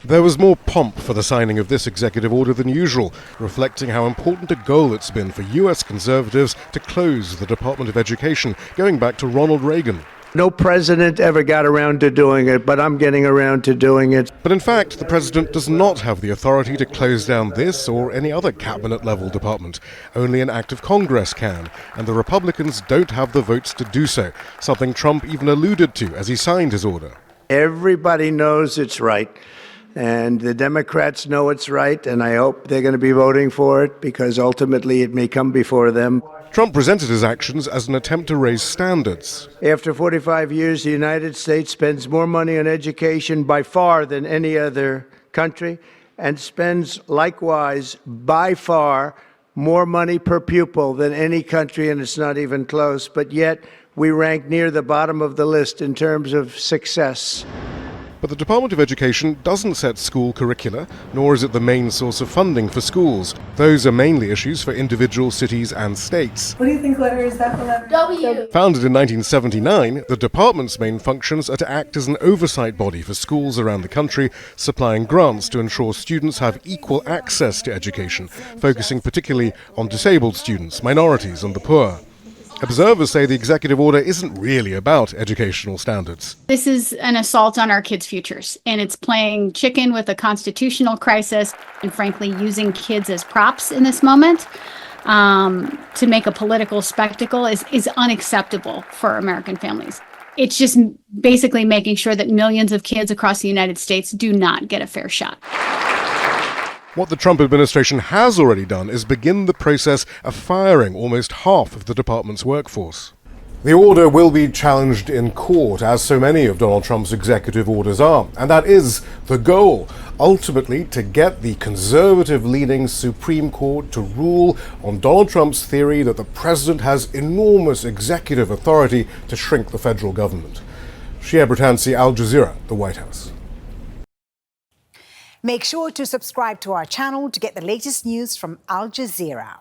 There was more pomp for the signing of this executive order than usual, reflecting how important a goal it's been for US conservatives to close the Department of Education, going back to Ronald Reagan. No president ever got around to doing it, but I'm getting around to doing it. But in fact, the president does not have the authority to close down this or any other cabinet-level department. Only an act of Congress can, and the Republicans don't have the votes to do so, something Trump even alluded to as he signed his order. Everybody knows it's right, and the Democrats know it's right, and I hope they're going to be voting for it because ultimately it may come before them. Trump presented his actions as an attempt to raise standards. After 45 years, the United States spends more money on education by far than any other country, and spends likewise by far more money per pupil than any country, and it's not even close. But yet we rank near the bottom of the list in terms of success. But the Department of Education doesn't set school curricula, nor is it the main source of funding for schools. Those are mainly issues for individual cities and states. What do you think letter is that? The letter? W. Founded in 1979, the department's main functions are to act as an oversight body for schools around the country, supplying grants to ensure students have equal access to education, focusing particularly on disabled students, minorities and the poor. Observers say the executive order isn't really about educational standards. This is an assault on our kids' futures, and it's playing chicken with a constitutional crisis and, frankly, using kids as props in this moment to make a political spectacle is unacceptable for American families. It's just basically making sure that millions of kids across the United States do not get a fair shot. What the Trump administration has already done is begin the process of firing almost half of the department's workforce. The order will be challenged in court, as so many of Donald Trump's executive orders are, and that is the goal, ultimately to get the conservative-leaning Supreme Court to rule on Donald Trump's theory that the president has enormous executive authority to shrink the federal government. Shihab, Rattansi, Al Jazeera, the White House. Make sure to subscribe to our channel to get the latest news from Al Jazeera.